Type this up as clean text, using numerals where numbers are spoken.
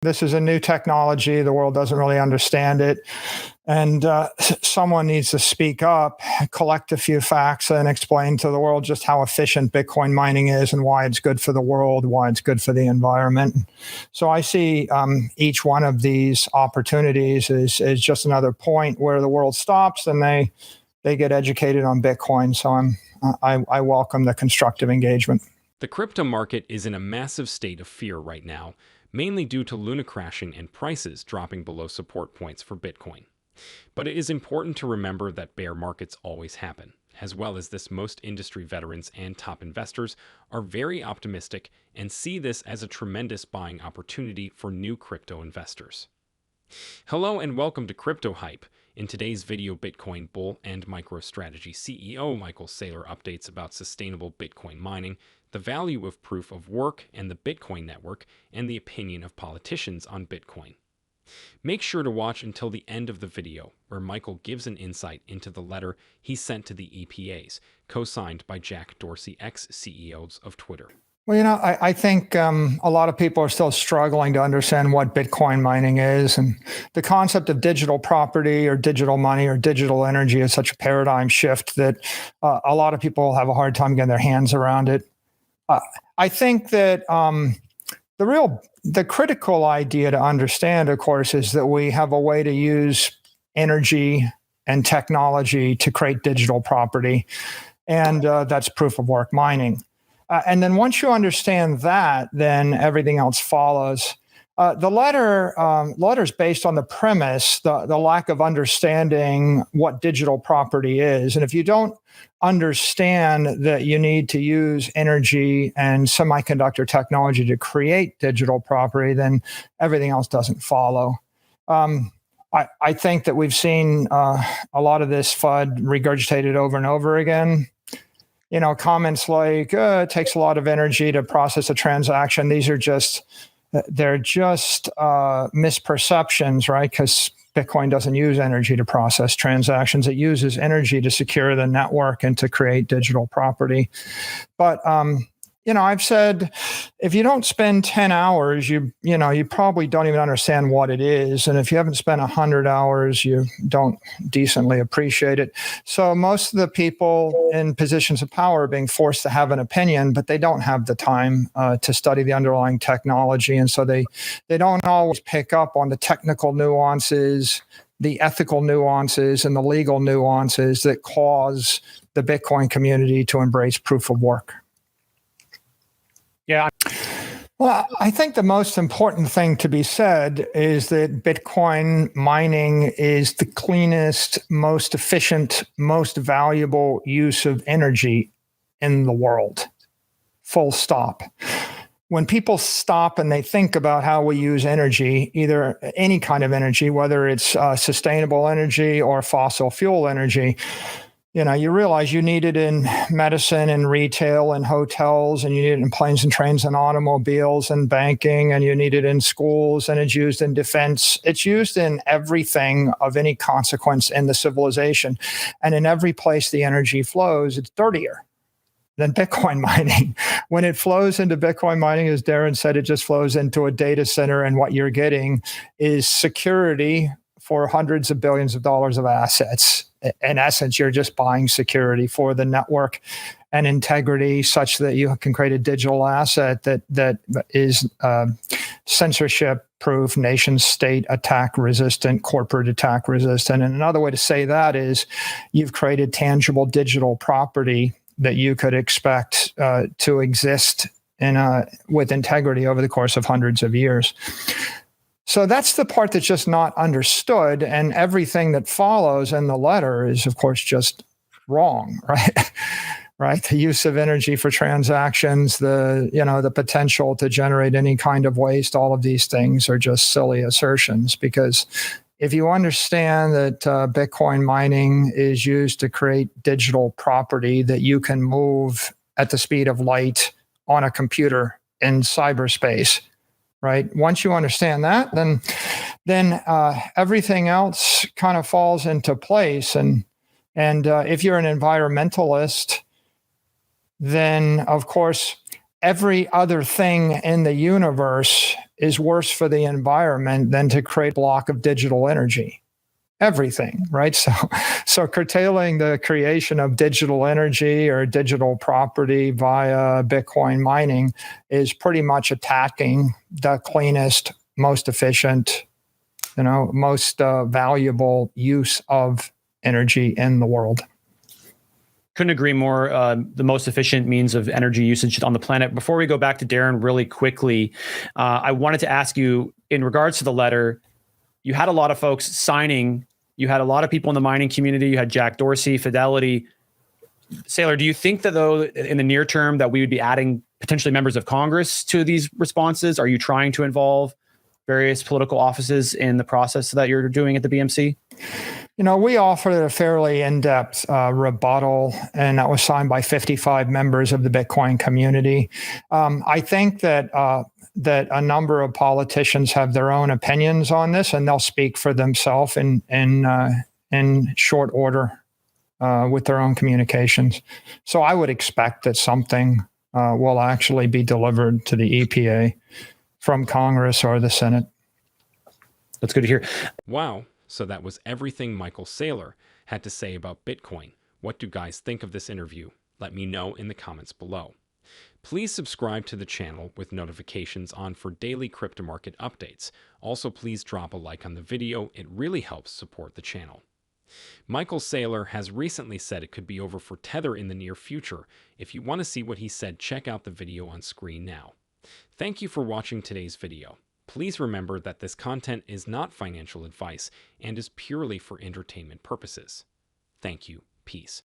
This is a new technology. The world doesn't really understand it. And someone needs to speak up, collect a few facts, and explain to the world just how efficient Bitcoin mining is and why it's good for the world, why it's good for the environment. So I see each one of these opportunities is just another point where the world stops and they get educated on Bitcoin. So I welcome the constructive engagement. The crypto market is in a massive state of fear right now, mainly due to Luna crashing and prices dropping below support points for Bitcoin. But it is important to remember that bear markets always happen. As well as this, most industry veterans and top investors are very optimistic and see this as a tremendous buying opportunity for new crypto investors. Hello and welcome to Crypto Hype. In today's video, Bitcoin bull and MicroStrategy CEO Michael Saylor updates about sustainable Bitcoin mining, the value of proof of work and the Bitcoin network, and the opinion of politicians on Bitcoin. Make sure to watch until the end of the video, where Michael gives an insight into the letter he sent to the EPAs, co-signed by Jack Dorsey, ex-CEOs of Twitter. Well, I think a lot of people are still struggling to understand what Bitcoin mining is. And the concept of digital property or digital money or digital energy is such a paradigm shift that a lot of people have a hard time getting their hands around it. I think that the critical idea to understand, of course, is that we have a way to use energy and technology to create digital property. And that's proof of work mining. And then once you understand that, then everything else follows. The letter's based on the premise, the lack of understanding what digital property is. And if you don't understand that you need to use energy and semiconductor technology to create digital property, then everything else doesn't follow. I think that we've seen a lot of this FUD regurgitated over and over again. Comments like, it takes a lot of energy to process a transaction. They're just misperceptions, right? Because Bitcoin doesn't use energy to process transactions. It uses energy to secure the network and to create digital property. But, I've said, if you don't spend 10 hours, you probably don't even understand what it is. And if you haven't spent 100 hours, you don't decently appreciate it. So most of the people in positions of power are being forced to have an opinion, but they don't have the time to study the underlying technology. And so they don't always pick up on the technical nuances, the ethical nuances, and the legal nuances that cause the Bitcoin community to embrace proof of work. Yeah. Well, I think the most important thing to be said is that Bitcoin mining is the cleanest, most efficient, most valuable use of energy in the world. Full stop. When people stop and they think about how we use energy, either any kind of energy, whether it's sustainable energy or fossil fuel energy, you realize you need it in medicine and retail and hotels, and you need it in planes and trains and automobiles and banking, and you need it in schools, and it's used in defense. It's used in everything of any consequence in the civilization. And in every place the energy flows, it's dirtier than Bitcoin mining. When it flows into Bitcoin mining, as Darren said, it just flows into a data center, and what you're getting is security for hundreds of billions of dollars of assets. In essence, you're just buying security for the network and integrity such that you can create a digital asset that is censorship-proof, nation-state attack-resistant, corporate attack-resistant. And another way to say that is you've created tangible digital property that you could expect to exist with integrity over the course of hundreds of years. So that's the part that's just not understood, and everything that follows in the letter is, of course, just wrong, right? Right? The use of energy for transactions, the potential to generate any kind of waste, all of these things are just silly assertions, because if you understand that Bitcoin mining is used to create digital property that you can move at the speed of light on a computer in cyberspace, right? Once you understand that, then everything else kind of falls into place. And if you're an environmentalist, then of course every other thing in the universe is worse for the environment than to create a block of digital energy. Everything, right? So curtailing the creation of digital energy or digital property via Bitcoin mining is pretty much attacking the cleanest, most efficient, most valuable use of energy in the world. Couldn't agree more. The most efficient means of energy usage on the planet. Before we go back to Darren really quickly, I wanted to ask you, in regards to the letter, you had a lot of folks signing. You had a lot of people in the mining community. You had Jack Dorsey, Fidelity. Saylor, do you think that, though, in the near term, that we would be adding potentially members of Congress to these responses? Are you trying to involve various political offices in the process that you're doing at the BMC? We offered a fairly in-depth rebuttal, and that was signed by 55 members of the Bitcoin community. I think that a number of politicians have their own opinions on this, and they'll speak for themselves in short order with their own communications. So I would expect that something will actually be delivered to the EPA from Congress or the Senate. That's good to hear. Wow. So that was everything Michael Saylor had to say about Bitcoin. What do guys think of this interview? Let me know in the comments below. Please subscribe to the channel with notifications on for daily crypto market updates. Also, please drop a like on the video. It really helps support the channel. Michael Saylor has recently said it could be over for Tether in the near future. If you want to see what he said, check out the video on screen now. Thank you for watching today's video. Please remember that this content is not financial advice and is purely for entertainment purposes. Thank you. Peace.